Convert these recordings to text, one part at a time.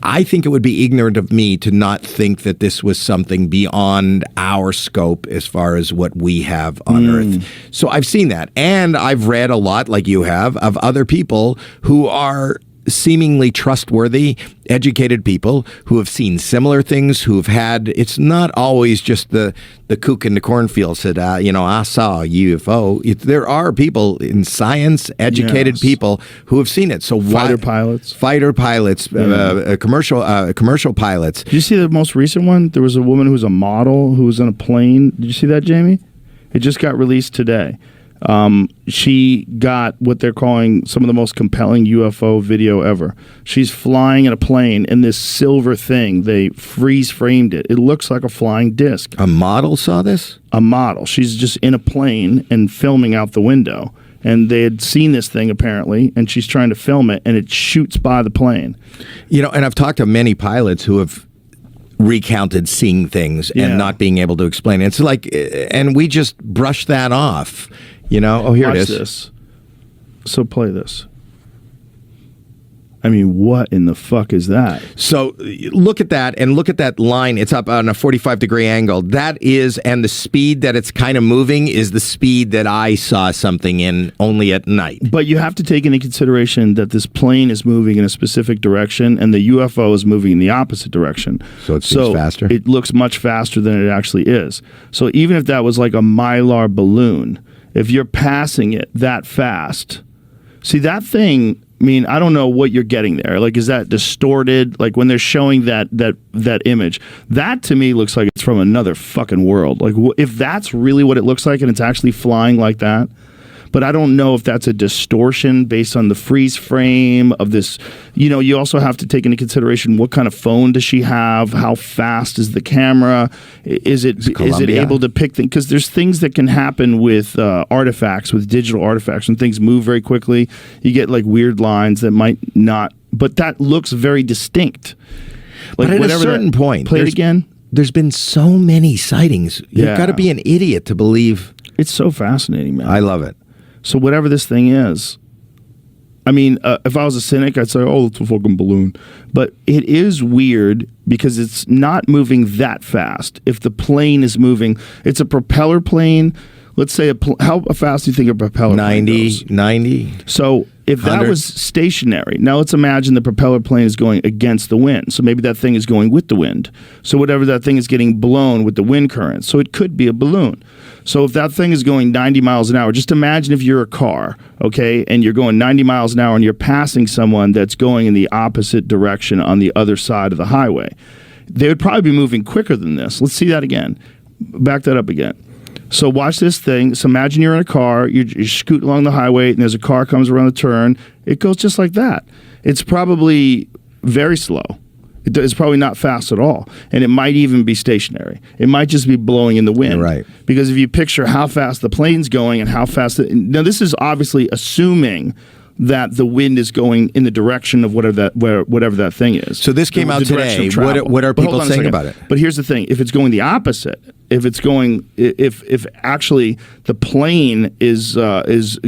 I think it would be ignorant of me to not think that this was something beyond our scope as far as what we have on Earth. So I've seen that. And I've read a lot, like you have, of other people who are seemingly trustworthy, educated people who have seen similar things, who have had, it's not always just the kook in the cornfield said, I saw a UFO. There are people in science, educated people who have seen it. So fighter pilots, commercial pilots. Did you see the most recent one? There was a woman who was a model who was on a plane. Did you see that, Jamie? It just got released today. She got what they're calling some of the most compelling UFO video ever. She's flying in a plane in this silver thing. They freeze framed it. It looks like a flying disc. A model saw this? A model. She's just in a plane and filming out the window. And they had seen this thing apparently, and she's trying to film it, and it shoots by the plane. And I've talked to many pilots who have recounted seeing things and not being able to explain it. It's like, and we just brush that off. Here Watch it is. This. So play this. I mean, what in the fuck is that? So look at that and look at that line. It's up on a 45-degree angle. That is, and the speed that it's kind of moving is the speed that I saw something in only at night. But you have to take into consideration that this plane is moving in a specific direction and the UFO is moving in the opposite direction. So it seems faster? It looks much faster than it actually is. So even if that was like a Mylar balloon, if you're passing it that fast, see that thing, I mean, I don't know what you're getting there. Like, is that distorted? Like when they're showing that image, that to me looks like it's from another fucking world. Like if that's really what it looks like and it's actually flying like that. But I don't know if that's a distortion based on the freeze frame of this. You also have to take into consideration what kind of phone does she have? How fast is the camera? Is it able to pick things? Because there's things that can happen with artifacts, with digital artifacts, when things move very quickly. You get like weird lines that might not, but that looks very distinct. Like, but at a certain point, play it again. There's been so many sightings. You've got to be an idiot to believe. It's so fascinating, man. I love it. So whatever this thing is, I mean, if I was a cynic, I'd say, oh, it's a fucking balloon. But it is weird because it's not moving that fast. If the plane is moving, it's a propeller plane. Let's say, how fast do you think a propeller plane goes? 90. So if 100. That was stationary, now let's imagine the propeller plane is going against the wind. So maybe that thing is going with the wind. So whatever that thing is getting blown with the wind current. So it could be a balloon. So if that thing is going 90 miles an hour, just imagine if you're a car, okay, and you're going 90 miles an hour and you're passing someone that's going in the opposite direction on the other side of the highway. They would probably be moving quicker than this. Let's see that again. Back that up again. So watch this thing. So imagine you're in a car, you scoot along the highway, and there's a car comes around the turn. It goes just like that. It's probably very slow. It's probably not fast at all. And it might even be stationary. It might just be blowing in the wind. You're right. Because if you picture how fast the plane's going and how fast... Now, this is obviously assuming that the wind is going in the direction of whatever that thing is. So this came out today. What are people saying about it? But here's the thing: if it's going the opposite, if actually the plane is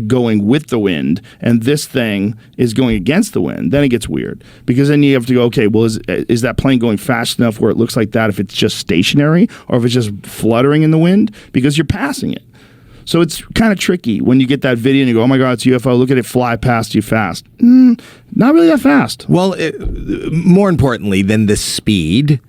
going with the wind and this thing is going against the wind, then it gets weird. Because then you have to go, okay, well, is that plane going fast enough where it looks like that if it's just stationary, or if it's just fluttering in the wind because you're passing it? So it's kind of tricky when you get that video and you go, oh my God, it's UFO, look at it fly past you fast. Not really that fast. Well, more importantly than the speed,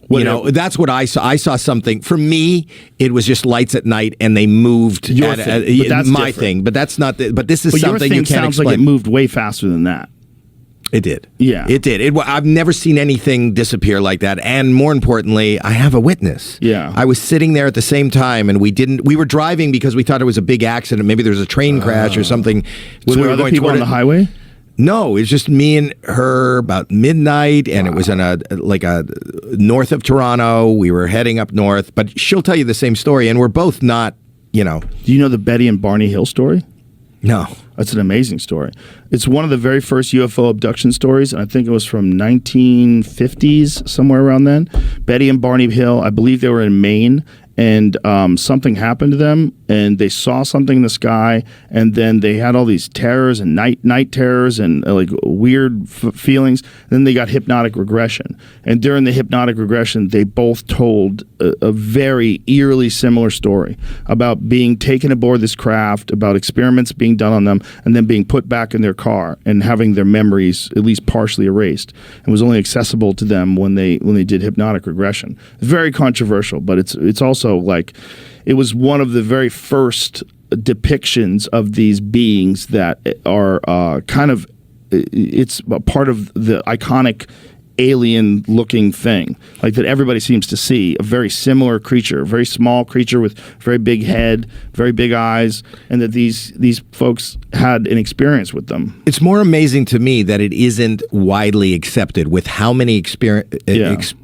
that's what I saw. I saw something. For me, it was just lights at night and they moved. Your thing, but that's my different. Thing, but that's not. But this is something you can't explain. Sounds like it moved way faster than that. It did. Yeah. It did. I've never seen anything disappear like that. And more importantly, I have a witness. Yeah. I was sitting there at the same time, and we were driving because we thought it was a big accident. Maybe there was a train crash or something. Were there other people on the highway? No, it was just me and her about midnight, and it was in a north of Toronto. We were heading up north, but she'll tell you the same story, and we're both not, Do you know the Betty and Barney Hill story? No. That's an amazing story. It's one of the very first UFO abduction stories, and I think it was from 1950s, somewhere around then. Betty and Barney Hill, I believe they were in Maine, and something happened to them, and they saw something in the sky, and then they had all these terrors and night terrors and like weird feelings. Then they got hypnotic regression, and during the hypnotic regression, they both told a very eerily similar story about being taken aboard this craft, about experiments being done on them, and then being put back in their car and having their memories at least partially erased, and was only accessible to them when they did hypnotic regression. It's very controversial, but it's also like it was one of the very first depictions of these beings that are kind of, it's a part of the iconic alien looking thing, like that everybody seems to see, a very similar creature, a very small creature with very big head, very big eyes, and that these folks had an experience with them. It's more amazing to me that it isn't widely accepted with how many experiences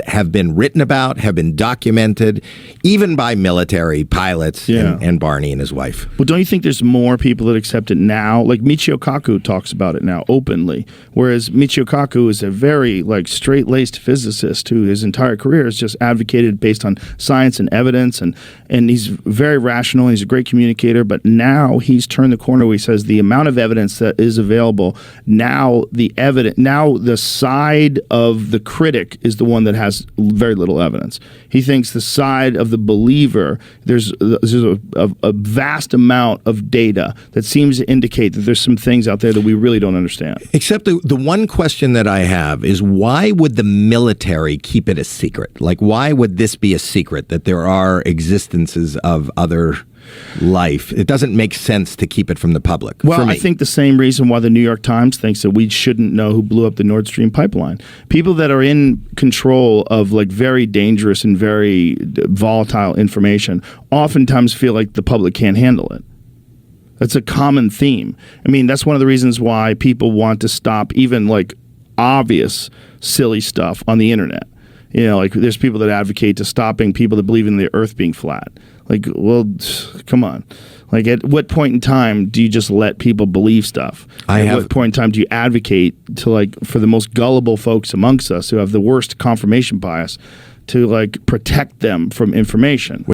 have been written about, have been documented, even by military pilots and Barney and his wife. Well, don't you think there's more people that accept it now? Like Michio Kaku talks about it now openly, whereas Michio Kaku is a very like straight-laced physicist who his entire career has just advocated based on science and evidence, and he's very rational. He's a great communicator, but now he's turned the corner where he says the amount of evidence that is available now, the side of the critic is the one that has very little evidence. He thinks the side of the believer, there's a vast amount of data that seems to indicate that there's some things out there that we really don't understand. Except the one question that I have is, why would the military keep it a secret? Like, why would this be a secret that there are existences of other life? It doesn't make sense to keep it from the public. Well, I think the same reason why the New York Times thinks that we shouldn't know who blew up the Nord Stream pipeline. People that are in control of like very dangerous and very volatile information oftentimes feel like the public can't handle it. That's a common theme. I mean, that's one of the reasons why people want to stop even like obvious silly stuff on the internet. You know, like there's people that advocate to stopping people that believe in the earth being flat. Like, well, come on. Like, at what point in time do you just let people believe stuff? At what point in time do you advocate to, like, for the most gullible folks amongst us who have the worst confirmation bias, to, like, protect them from information?